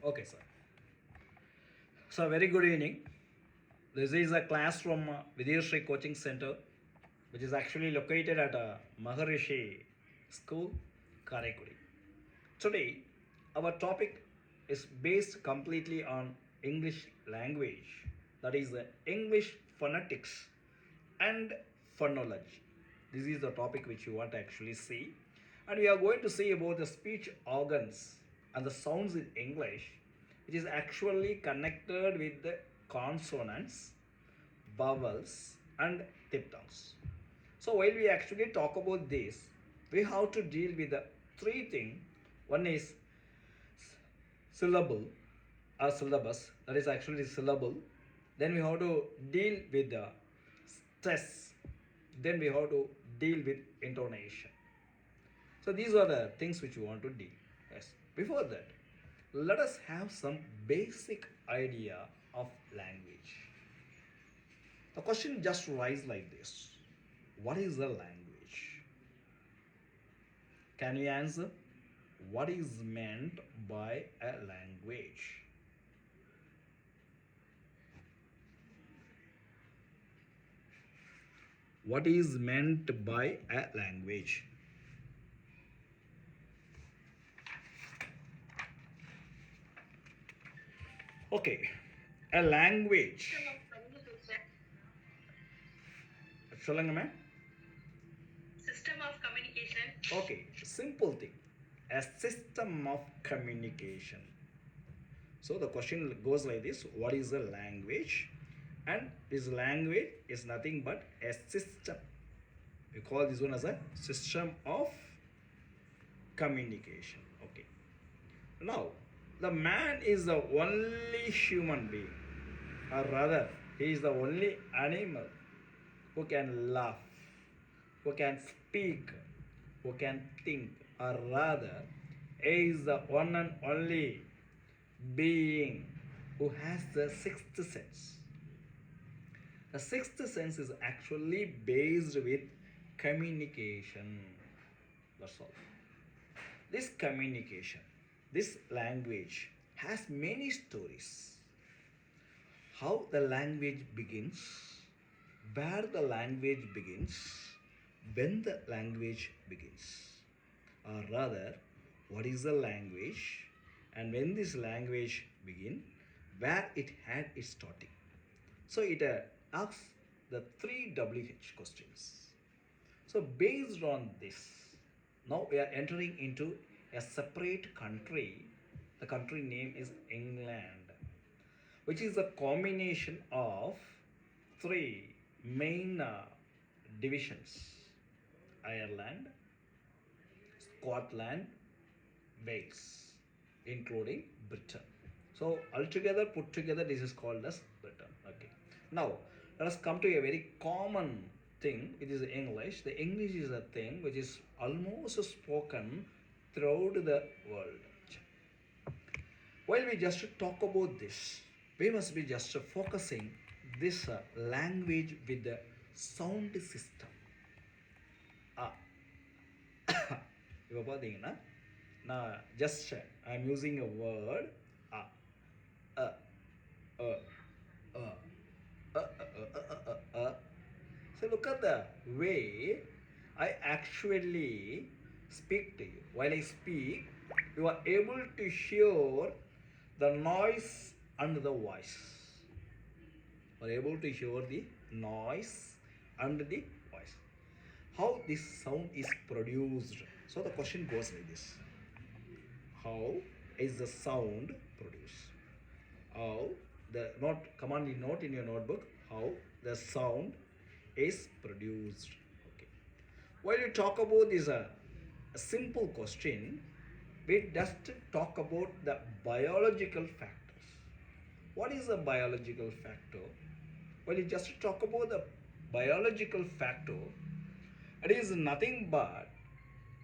Okay, sir. So, very good evening. This is a class from Vidya Coaching Center, which is actually located at Maharishi School, Karaikuri. Today, our topic is based completely on English language, that is, English phonetics and phonology. This is the topic which you want to actually see. And we are going to see about the speech organs and the sounds in English, which is actually connected with the consonants, vowels, and diphthongs. So while we actually talk about this, we have to deal with the three things. One is syllable or syllabus, that is actually syllable. Then we have to deal with the stress. Then we have to deal with intonation. So these are the things which we want to deal. Yes. Before that, let us have some basic idea of language. The question just rises like this: what is a language? Can you answer? What is meant by a language? What is meant by a language? Okay, a language. சொல்லுங்க ma'am. System of communication. Okay, simple thing. A system of communication. So the question goes like this: what is a language? And this language is nothing but a system. We call this one as a system of communication. Okay. Now, the man is the only human being, or rather, he is the only animal who can laugh, who can speak, who can think, or rather, he is the one and only being who has the sixth sense. The sixth sense is actually based with communication. That's all. This communication, this language has many stories. How the language begins, where the language begins, when the language begins, or rather, what is the language, and when this language begin, where it had its starting. So it asks the three WH questions. So based on this, now we are entering into a separate country. The country name is England, which is a combination of three main divisions: Ireland, Scotland, Wales, including Britain. So altogether, put together, this is called as Britain. Okay. Now let us come to a very common thing, which is English. The English is a thing which is almost spoken throughout the world. While we just talk about this, we must be just focusing this language with the sound system. இப்போ பார்த்தீங்கன்னா நான் just I am using a word a a a a So look at the way I actually speak to you. While I speak, you are able to hear the noise and the voice. You are able to hear the noise and the voice. How this sound is produced. So the question goes like this: how is the sound produced? How the not command in note in your notebook, how the sound is produced. Okay. While you talk about this a simple question, we just talk about the biological factors. What is a biological factor? Well, you just talk about the biological factor, it is nothing but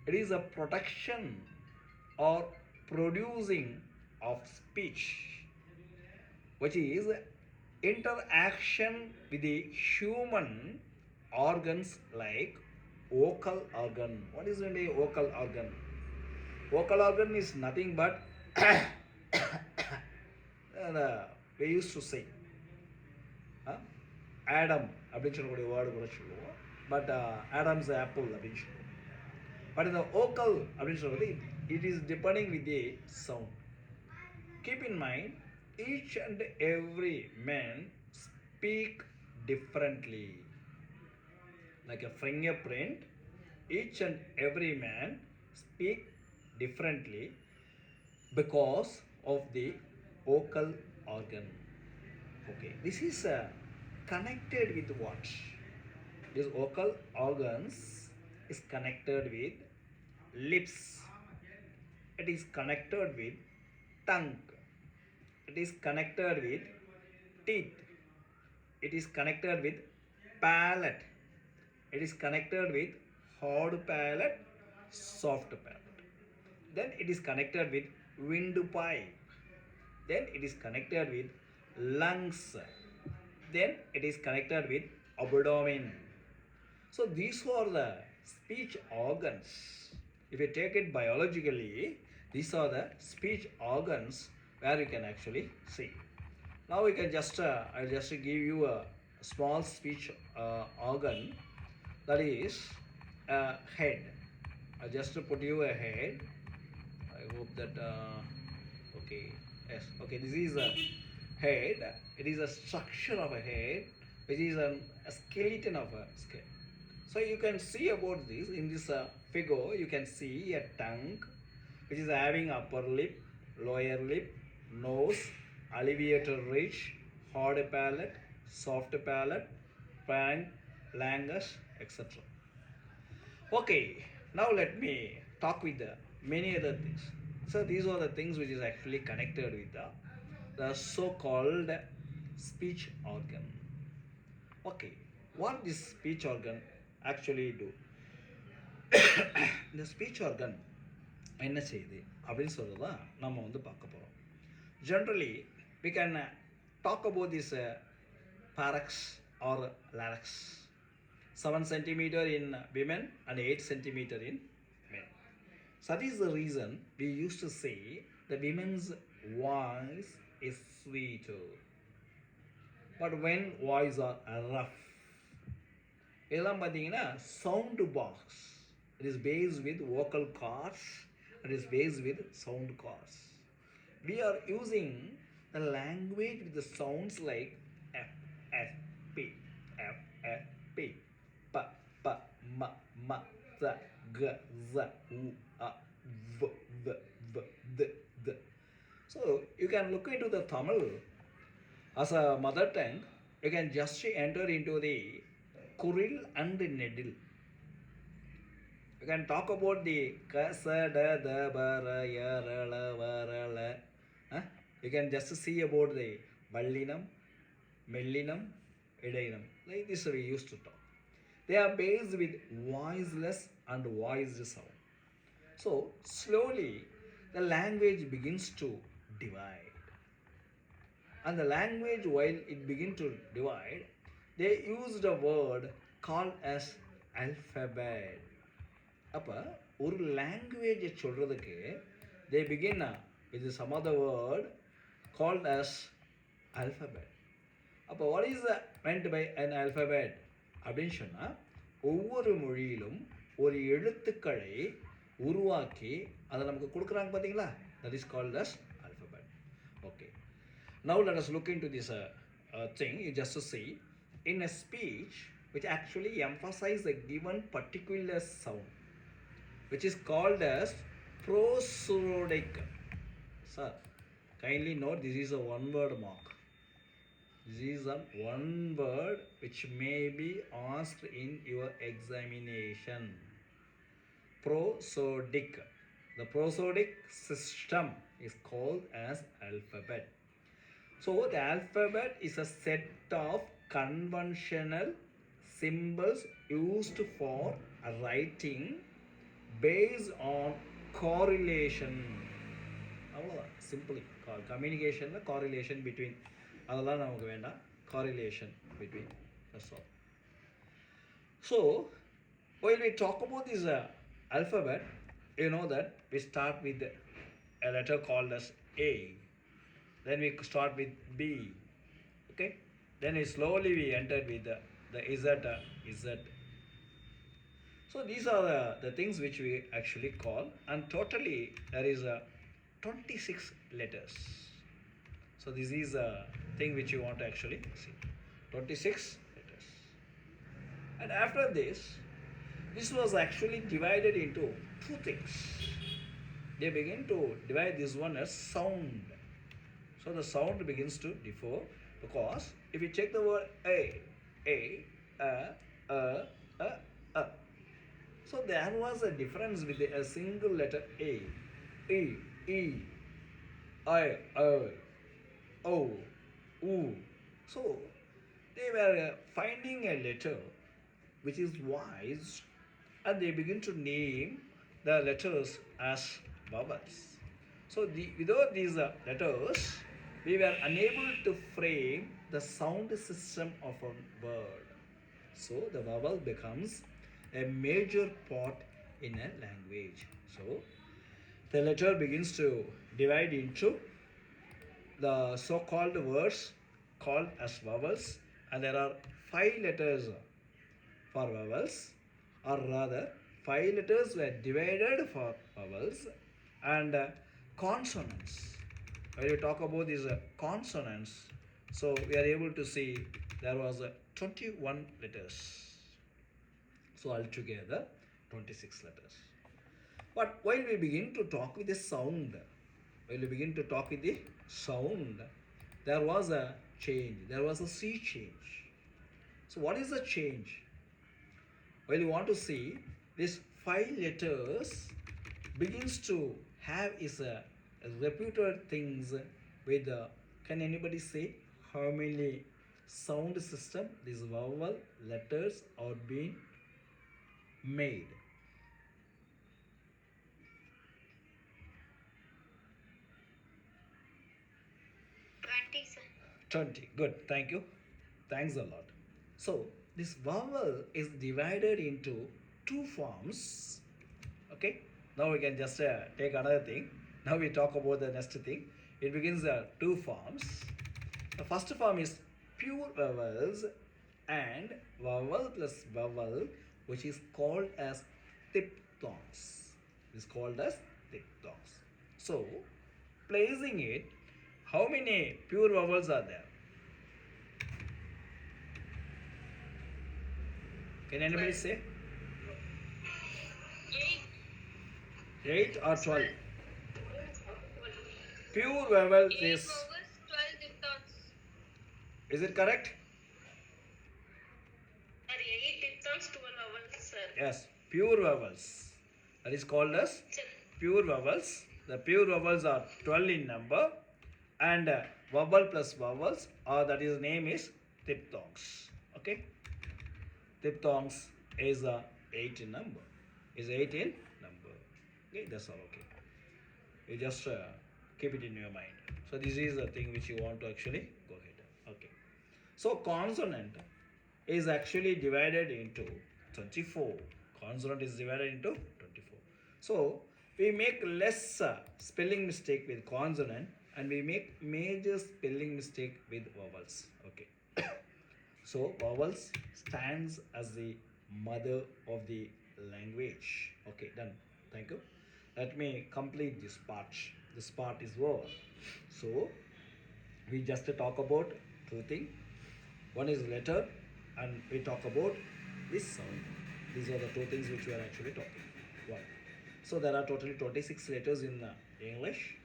it is a production or producing of speech, which is interaction with the human organs like vocal organ. What is the vocal organ? Vocal organ is nothing but we used to say huh? Adam அப்படின்னு சொல்லக்கூடிய word கூட சொல்லுவோம். But Adams apple அப்படின்னு சொல்லுவோம். But இந்த ஓக்கல் அப்படின்னு சொல்கிறது it is depending with the sound. Keep in mind, each and every man speak differently. Like a fingerprint, each and every man speak differently because of the vocal organ. Okay, this is connected with what? These vocal organs is connected with lips. It is connected with tongue. It is connected with teeth. It is connected with palate. It is connected with hard palate, soft palate. Then it is connected with windpipe. Then it is connected with lungs. Then it is connected with abdomen. So these are the speech organs. If you take it biologically, these are the speech organs where you can actually see. Now we can just I'll just give you a small speech organ, that is a head. I just put you a head. I hope that okay, yes, okay, this is a head. It is a structure of a head which is a skeleton of a skull. So you can see about this in this figure. You can see a tongue which is having upper lip, lower lip, nose, alveolar ridge, hard palate, soft palate, pharynx, larynx, etc. Okay, now let me talk with the many other things. So these are the things which is actually connected with the so-called speech organ. Okay, what this speech organ actually do? இந்த speech organ என்ன செய்யுது அப்படின்னு சொல்கிறது தான் நம்ம வந்து பார்க்க போகிறோம். Generally we can talk about this pharynx or larynx. 7 centimeter in women and 8 centimeter in men. So that is the reason we used to say the women's voice is sweeter. But when voice are rough, இதெல்லாம் பார்த்தீங்கன்னா sound box. It is based with vocal cords. It is based with sound cords. We are using the language with the sounds like F, F, P, F, F, P, P, P, M, M, Z, G, Z, U, A, V, V, V, D, D. So you can look into the Tamil as a mother tongue. You can just enter into the Kuril and the Nedil. You can talk about the Kasa, Da, Da, Bara, Ya, Ra, La, Va, Ra, La. You can just see about the Ballinam, Mellinam, Idainam. Like this we used to talk. They are based with voiceless and voiced sound. So slowly the language begins to divide. And the language, while it begins to divide, they used a word called as alphabet. அப்போ ஒரு லாங்குவேஜை சொல்கிறதுக்கு they begin with some other word called as alphabet. அப்போ what is meant by an alphabet அப்படின்னு சொன்னால் ஒவ்வொரு மொழியிலும் ஒரு எழுத்துக்களை உருவாக்கி அதை நமக்கு கொடுக்குறாங்க பார்த்தீங்களா, that is called as alphabet. Okay, now let us look into this thing. You just see in a speech which actually emphasize a given particular sound, which is called as prosodic. Sir, kindly note this is a one word mark. This is a one word which may be asked in your examination. Prosodic. The prosodic system is called as alphabet. So the alphabet is a set of conventional symbols used for writing based on correlation. அவ்வளோதான், simply கம்யூனிகேஷனில் correlation between, அதெல்லாம் நமக்கு வேண்டாம், correlation between, that's all. So while we talk about this alphabet, you know that we start with a letter called as A. Then we start with B. Okay. Then we slowly we entered with the Z, Z. So these are the things which we actually call, and totally there is 26 letters. So this is a thing which you want to actually see. 26 letters. And after this was actually divided into two things. They begin to divide this one as sound. So the sound begins to differ, because if you check the word a, a, a, a. So there was a difference with a single letter A, E, E, I, O, U. So they were finding a letter which is wise, and they begin to name the letters as vowels. So without these letters, we were unable to frame the sound system of a word. So the vowel becomes a major part in a language. So the letter begins to divide into the so-called words called as vowels, and there are five letters for vowels, or rather five letters were divided for vowels, and consonants. When we talk about these consonants, so we are able to see there was 21 letters. So altogether 26 letters. But while we begin to talk with the sound, there was a change. There was a sea change. So what is the change? Well, you want to see this five letters begins to have is a reputed things with can anybody say how many sound system these vowel letters are being made? 20, sir. 20. Good. Thank you. Thanks a lot. So this vowel is divided into two forms. Okay. Now we can just take another thing. Now we talk about the next thing. It begins two forms. The first form is pure vowels and vowel plus vowel, which is called as diphthongs. It is called as diphthongs. So placing it, how many pure vowels are there? Can anybody say? 8. 8 or 12? 12. Pure vowels 8 is. vowels, 12 diphthongs. Is it correct? Sir, 8 diphthongs, 12 vowels, sir. Yes, pure vowels. That is called as Sir. pure vowels. The pure vowels are 12 in number, and vowel plus vowels, or that is name is diphthongs. Okay, diphthongs is 8 in number. Is 8 in number. Okay, that's all. Okay, you just keep it in your mind. So this is the thing which you want to actually go ahead. Okay. So consonant is actually divided into 24. Consonant is divided into 24. So we make less spelling mistake with consonant, and we make major spelling mistake with vowels. Okay. So vowels stands as the mother of the language. Okay, done. Thank you. Let me complete this part. This part is over. So we just talk about two things. One is letter, and we talk about this sound. These are the two things which we are actually talking. One. So there are totally 26 letters in English.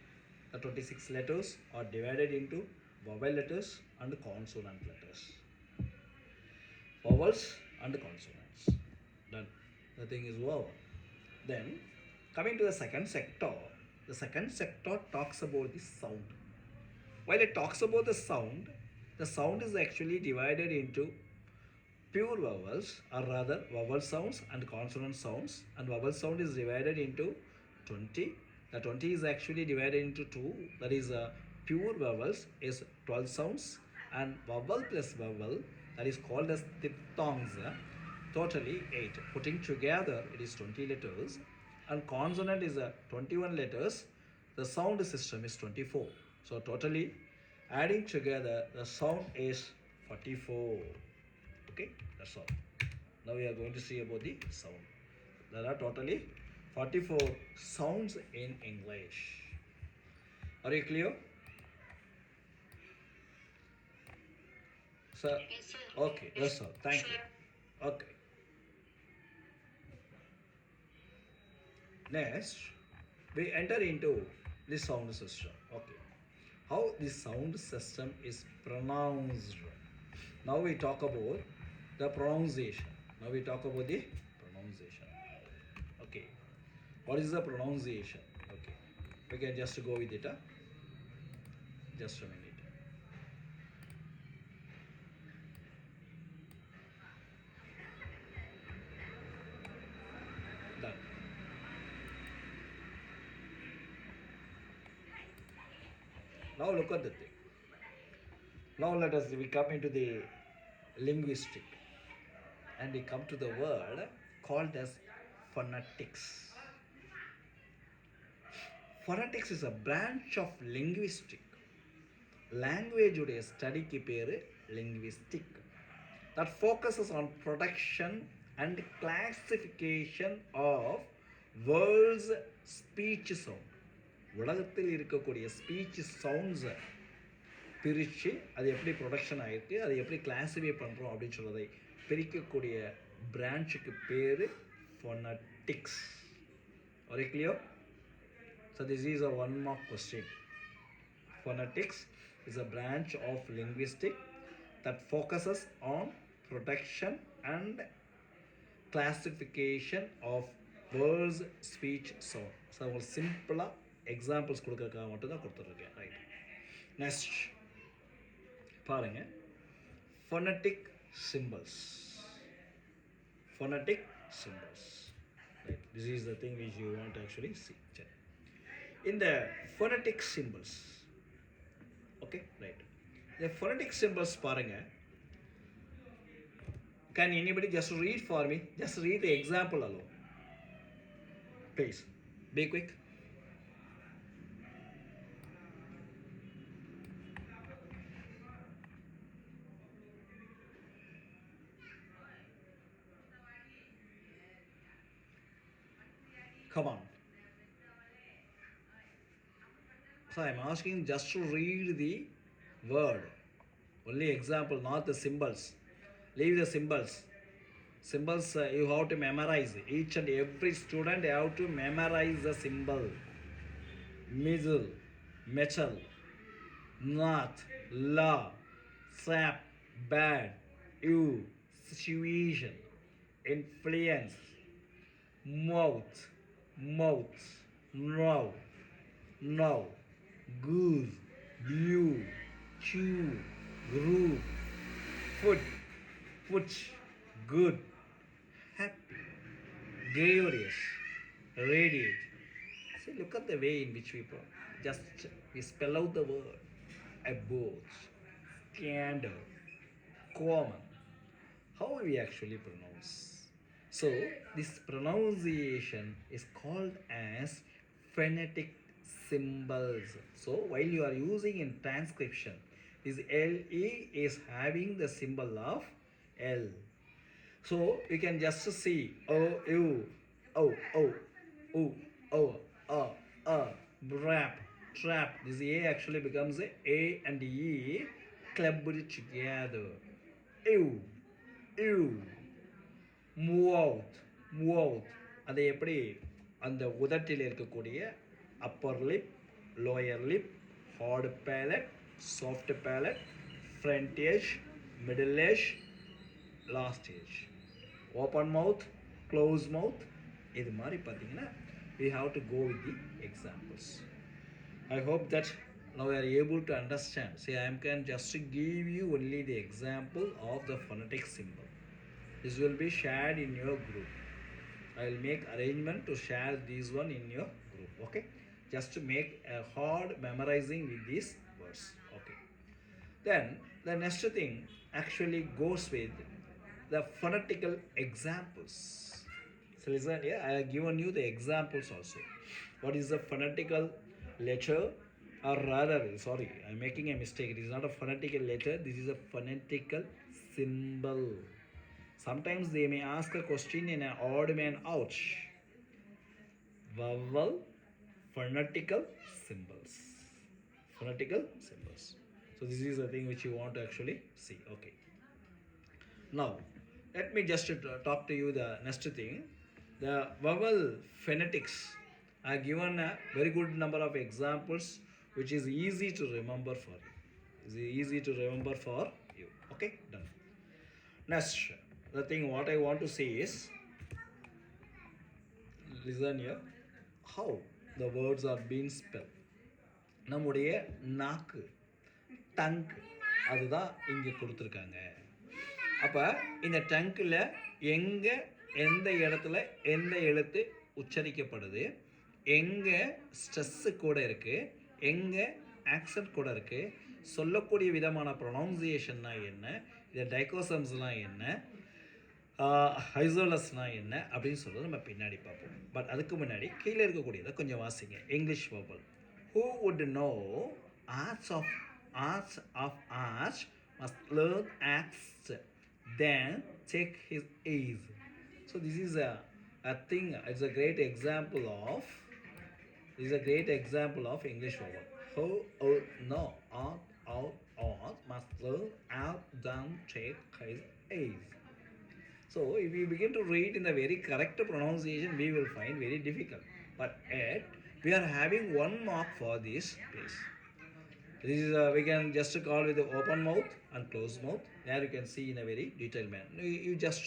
The 26 letters are divided into vowel letters and consonant letters. Vowels and consonants. Done. The thing is over. Then, coming to the second sector talks about the sound. While it talks about the sound is actually divided into pure vowels, or rather vowel sounds and consonant sounds, and vowel sound is divided into 20. The 20 is actually divided into two, that is pure vowels is 12 sounds, and vowel plus vowel, that is called as diphthongs, totally 8. Putting together it is 20 letters, and consonant is 21 letters. The sound system is 24. So totally Adding together the sound is 44. Okay, that's all. Now we are going to see about the sound. There are totally 44 sounds in English. Are you clear? Sir? Yes, sir. Okay, that's all. Thank you. Sir. Okay. Next, we enter into the sound system. Okay. How the sound system is pronounced. Now we talk about the pronunciation. Now we talk about the pronunciation. Okay. What is the pronunciation? Okay. We can just go with it. Just a minute. Done. Now look at the thing. Now let us we come into the linguistic and we come to the word called as phonetics. Phonetics is a branch of linguistic. Language studyக்கு பேரு linguistic that focuses on production and classification of world's speech sound. உலகத்தில் இருக்கக்கூடிய speech சவுண்ட்ஸை பிரித்து அது எப்படி production ஆகிருக்கு அதை எப்படி classify பண்ணுறோம் அப்படின்னு சொல்கிறதை பிரிக்கக்கூடிய பிரான்ச்சுக்கு பேர் phonetics. Are you clear? So this is a one mark question. Phonetics is a branch of linguistics that focuses on production and classification of words speech sound. So ஒரு சிம்பிளாக எக்ஸாம்பிள்ஸ் கொடுக்கறதுக்காக மட்டும்தான் கொடுத்துட்ருக்கேன். ரைட். நெக்ஸ்ட் பாருங்கள், phonetic symbols. Phonetic symbols. Right. This is the thing which you want to actually see. In the phonetic symbols, okay, right, the phonetic symbols paranga, can anybody just read for me? Just read the example alone, please. Be quick. Come on. So I am asking just to read the word, only example, not the symbols. Leave the symbols. Symbols you have to memorize. Each and every student have to memorize the symbol. Middle, metal, not, la, sap, bad, you, situation, influence, mouth, mouth, now, now, goose, blue, chew, group, foot, foot, good, happy, glorious, radiate. See, look at the way in which we spell out the word. Above, scandal, common. How we actually pronounce? So this pronunciation is called as phonetic symbols. So while you are using in transcription, this LE is having the symbol of L. So you can just see O, U, O, O, O, O, rap, trap. This A actually becomes A and E clubbed together. Ew, ew, mouth, mouth. அதை எப்படி அந்த உதட்டில் இருக்கக்கூடிய upper lip, lower lip, hard palate, soft palate, front edge, middle edge, last edge. Open mouth, close mouth. இது மாதிரி பார்த்தீங்கன்னா we have to go with the examples. I hope that now you are able to understand. See, I can just give you only the example of the phonetic symbol. This will be shared in your group. I will make arrangement to share this one in your group. Okay, just to make a hard memorizing with these words. Okay, then the next thing actually goes with the phonetical examples. So listen here, I have given you the examples also. What is the phonetical letter or rather, sorry, I'm making a mistake. It is not a phonetical letter, this is a phonetical symbol. Sometimes they may ask a question in an odd man out. Vowel phonetical symbols. Phonetical symbols. So this is the thing which you want to actually see. Okay. Now, let me just talk to you the next thing. The vowel phonetics. I have given a very good number of examples which is easy to remember for you. Is easy to remember for you. Okay, done. Next, the thing what I want to say is, listen here, how the words are being spelled. நம்முடைய நாக்கு tongue அதுதான் இங்கே கொடுத்துருக்காங்க. அப்போ இந்த டங்கில் எங்கே எந்த இடத்துல எந்த எழுத்து உச்சரிக்கப்படுது, எங்கே ஸ்ட்ரெஸ்ஸு கூட இருக்குது, எங்கே ஆக்சன்ட் கூட இருக்குது, சொல்லக்கூடிய விதமான ப்ரொனவுன்சியேஷன்னா என்ன, இந்த டைகோசம்ஸ்லாம் என்ன, ஹைசோலஸ்னால் என்ன அப்படின்னு சொல்கிறது நம்ம பின்னாடி பார்ப்போம். பட் அதுக்கு முன்னாடி கீழே இருக்கக்கூடியதை கொஞ்சம் வாசிங்க. English verbal. Who would know arts of arts must learn acts, then take his ease. So this is a thing. It's a great example of. This is a great example of English vowel. Who would know art must learn out, then take his ease. So if we begin to read in the very correct pronunciation, we will find very difficult. But yet we are having one mark for this place. This is we can just call with the open mouth and closed mouth. There you can see in a very detailed manner. You just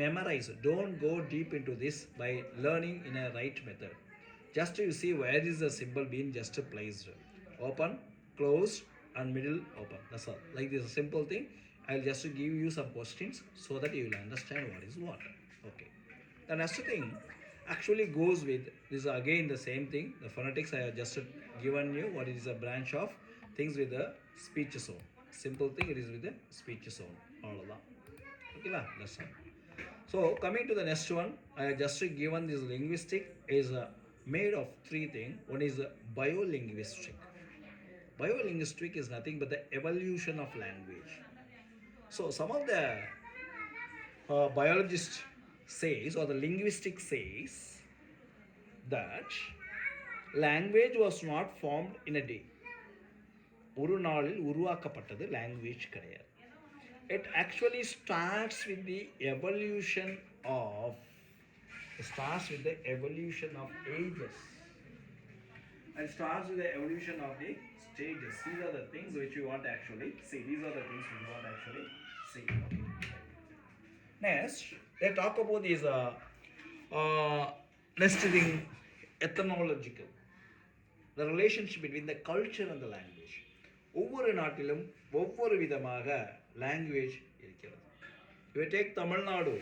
memorize. Don't go deep into this by learning in a right method. Just you see where is the symbol being just placed. Open, closed, and middle open. That's all. Like this simple thing. I'll just give you some questions so that you will understand what is what. Okay. The next thing actually goes with this is again the same thing. The phonetics I have just given you what is a branch of things with the speech zone. Simple thing, it is with the speech zone. All of that. Okay, that's all. So coming to the next one, I have just given this linguistic is made of three things. One is biolinguistic. Biolinguistic is nothing but the evolution of language. So some of the biologists says or the linguistic says that language was not formed in a day. ஒரு நாளில் உருவாக்கப்பட்டது language கிடையாது. It actually starts with the evolution of ages. It starts with the evolution of the stages. These are the things which we want to actually see. Okay. Next, they talk about this next thing, ethnological. The relationship between the culture and the language. ஒவ்வொரு நாட்டிலும் ஒவ்வொரு விதமாக language இருக்கிறது. If you take Tamil Nadu,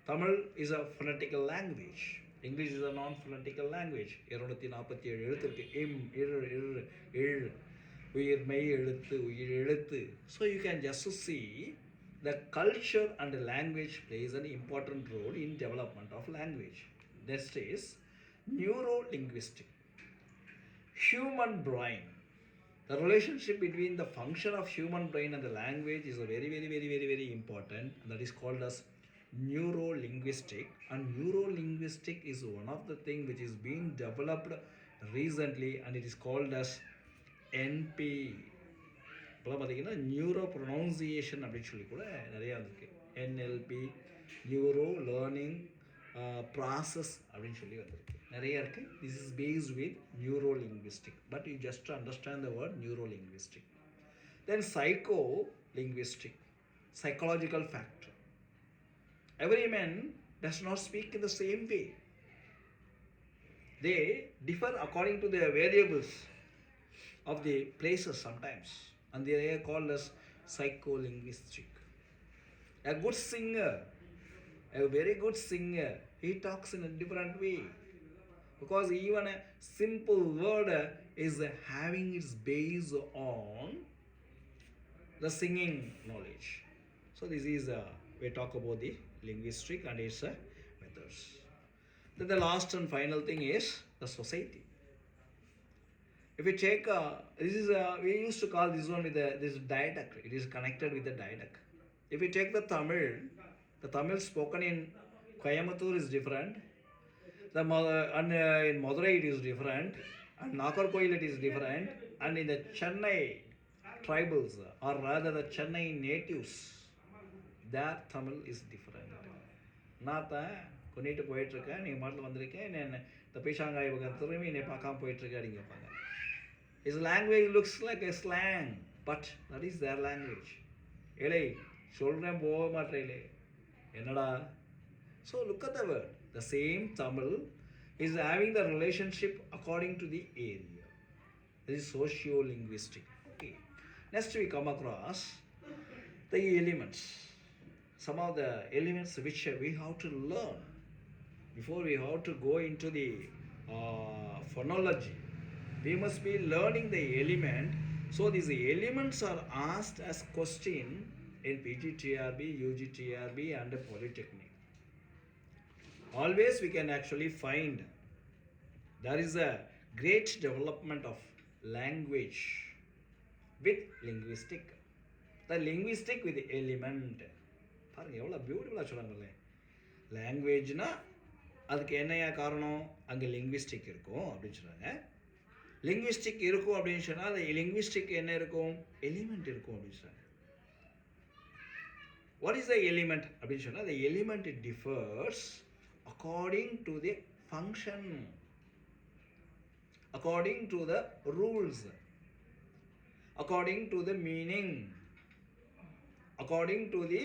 Tamil is a phonetical language. English is a non-phonetical language. 247 எழுத்து இருக்கு. இம், இழ், உயிர் மெய் எழுத்து, உயிர் எழுத்து. So you can just see the culture and the language plays an important role in development of language. Next is neuro-linguistic. Human brain. The relationship between the function of human brain and the language is a very important, and that is called as neuro-linguistic. And neuro-linguistic is one of the things which is being developed recently, and it is called as NP. இப்போலாம் பார்த்தீங்கன்னா neuro pronunciation அப்படின்னு சொல்லி கூட நிறையா இருக்குது. NLP, neuro learning process அப்படின்னு சொல்லி வந்திருக்கு, நிறையா இருக்குது. This is based with neuro linguistic. But you just understand the word neuro linguistic. Then psycho linguistic, psychological factor. Every man does not speak in the same way. They differ according to the variables of the places sometimes, and they are called as psycholinguistic. A good singer, a very good singer, he talks in a different way, because even a simple word is having its base on the singing knowledge. So this is we talk about the linguistic and its methods. Then the last and final thing is the society. If you take, this is we used to call this one with this diadact. It is connected with the diadact. If you take the Tamil spoken in Coimbatore is different. And in Madurai it is different, and Nagarkoil it is different, and in the Chennai tribals, or rather the Chennai natives, their Tamil is different. நான் கொண்டுட்டு போயிட்டுருக்கேன், நீ மாட்டில் வந்திருக்கேன், நான் இந்த பீஷாங்காய் பக்கம் திரும்பி என்னை பார்க்காம போயிட்டுருக்கேன் அப்படிங்க கேட்பாங்க. His language looks like a slang, but that is their language. ஏலே சொல்கிறேன் போக மாட்டேலே என்னடா. So look at the word. The same Tamil is having the relationship according to the area. This is socio-linguistic. Okay. Next we come across the elements. Some of the elements which we have to learn before we have to go into the phonology. We must be learning the element. So these elements are asked as question in PGTRB, UGTRB and Polytechnic. Always we can actually find there is a great development of language with linguistic. The linguistic with the element. பாருங்க எவ்வளோ பியூட்டிஃபுல்லாக சொல்கிறாங்கல்ல. லாங்குவேஜ்னா அதுக்கு என்னையா காரணம், அங்கே linguistic இருக்கும் அப்படின்னு சொல்கிறாங்க. லிங்குவிஸ்டிக் இருக்கும் அப்படின்னு சொன்னால் அது லிங்குவிஸ்டிக் என்ன இருக்கும், எலிமெண்ட் இருக்கும் அப்படின்னு சொல்கிறாங்க. வாட் இஸ் த எலிமெண்ட் அப்படின்னு சொன்னால், the element differs according to the function, according to the rules, according to the meaning, according to the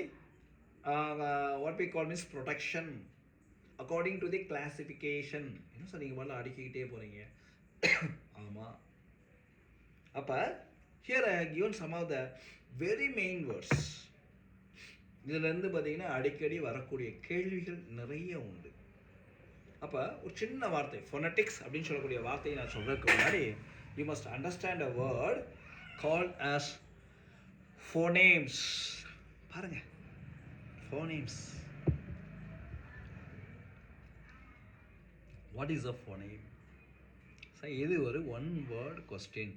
what we call means protection, according to the classification. என்ன sir நீங்கள் வரல அடிக்கிட்டே போகிறீங்க. ஆமாம். அப்போ here I have given some of the very main words. இதிலேருந்து பார்த்தீங்கன்னா அடிக்கடி வரக்கூடிய கேள்விகள் நிறைய உண்டு. அப்போ ஒரு சின்ன வார்த்தை ஃபோனட்டிக்ஸ் அப்படின்னு சொல்லக்கூடிய வார்த்தையை நான் சொல்கிறதுக்கு முன்னாடி you must understand a word called as phonemes. பாருங்கள், phonemes. What is a phoneme? Sir இது ஒரு ஒன் வேர்ட் கொஸ்டின்,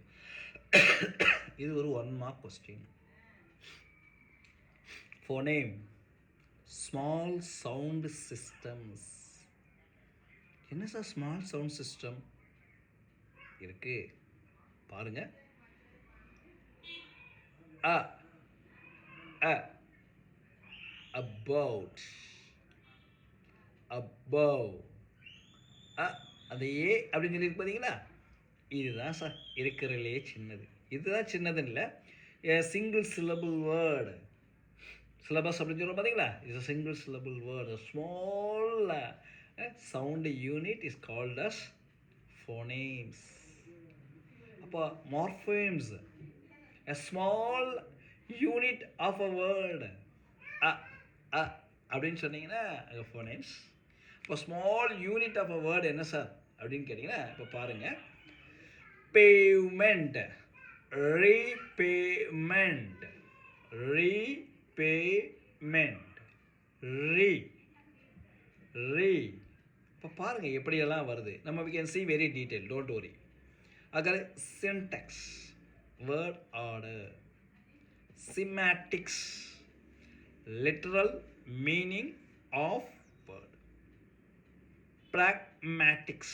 இது ஒரு 1 mark question. Phoneme, small sound systems. என்ன சார் ஸ்மால் சவுண்ட் சிஸ்டம் இருக்கு பாருங்க. அ அ about, above, அந்த ஏ அப்படின்னு சொல்லி பார்த்தீங்களா, இதுதான் சார் இருக்கிறதுலே சின்னது. இதுதான் சின்னதுன்னு இல்லை, சிங்கிள் சிலபிள் வேர்டு. syllabus அப்படின்னு சொல்கிறோம் பார்த்தீங்களா, is a single syllable word. A small sound unit is called as phonemes. அப்போ morphemes, a small unit of a word. அப்படின்னு சொன்னீங்கன்னா phonemes. இப்போ small unit of a word என்ன சார் அப்படின்னு கேட்டிங்கன்னா, இப்போ பாருங்கள், பேவ்மெண்ட், ரீபேமெண்ட், ரீபேமெண்ட், ரீ. இப்போ பாருங்கள் எப்படியெல்லாம் வருது. நம்ம we can see very detail, don't worry. अगर syntax, word order, semantics, literal meaning of word, pragmatics,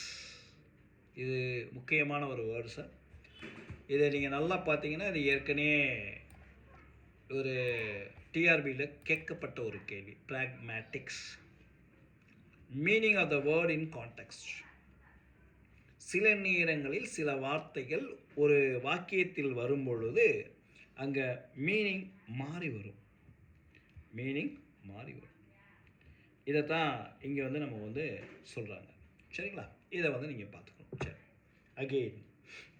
இது முக்கியமான ஒரு வேர்டு சார். இதை நீங்கள் நல்லா பார்த்தீங்கன்னா இது ஏற்கனவே ஒரு டிஆர்பியில் கேட்கப்பட்ட ஒரு கேள்வி. pragmatics, meaning of the word in context. சில நேரங்களில் சில வார்த்தைகள் ஒரு வாக்கியத்தில் வரும் பொழுது அங்கே மீனிங் மாறி வரும், மீனிங் மாறி வரும். இதைத்தான் இங்கே வந்து நம்ம வந்து சொல்கிறாங்க. சரிங்களா, இதை வந்து நீங்கள் பார்த்துக்கணும். சரி, again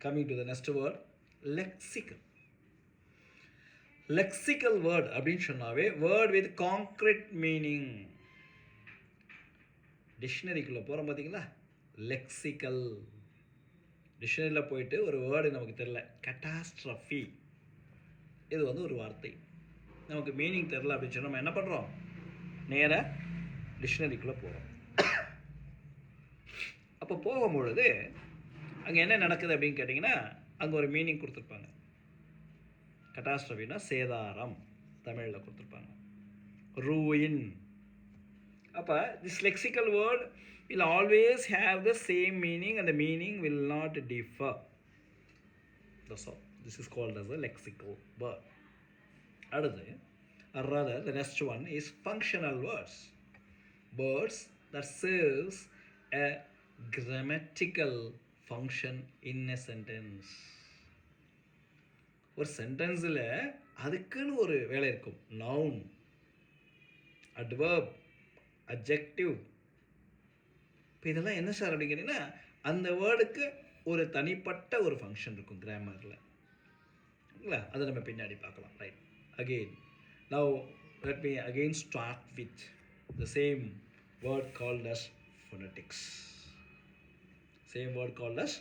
coming to the next word, lexical. Lexical word அப்படின்னு சொன்னாவே வேர்ட் வித் கான்க்ரீட் மீனிங். டிக்ஷனரிக்குள்ளே போகிறோம் பார்த்தீங்களா, லெக்சிக்கல். டிக்ஷனரியில் போயிட்டு ஒரு வேர்டு நமக்கு தெரியல, கட்டாஸ்ட்ரஃபி, இது வந்து ஒரு வார்த்தை, நமக்கு மீனிங் தெரில அப்படின்னு சொன்னால் நம்ம என்ன பண்ணுறோம், நேராக டிக்ஷனரிக்குள்ளே போகிறோம். அப்போ போகும்பொழுது அங்கே என்ன நடக்குது அப்படின்னு கேட்டிங்கன்னா அங்கே ஒரு மீனிங் கொடுத்துருப்பாங்க. கட்டாஸ்ட்ரஃபின்னா சேதாரம் தமிழில் கொடுத்துருப்பாங்க. ரூயின். அப்போ this lexical word will always have the same meaning and the meaning will not differ. That's all. This is called as a lexical word. அடுத்து, or rather the next one is functional words. Words that serves a grammatical function in a sentence. ஒரு சென்டென்ஸில் அதுக்குன்னு ஒரு வேலை இருக்கும். Noun, adverb, adjective. இப்போ இதெல்லாம் என்ன sir அப்படிங்கிறீங்கன்னா அந்த வேர்டுக்கு ஒரு தனிப்பட்ட ஒரு ஃபங்க்ஷன் இருக்கும் கிராமரில். இல்லைங்களா? அதை நம்ம பின்னாடி பார்க்கலாம். Right. Again now let me again start with the same word called as phonetics. Same word called as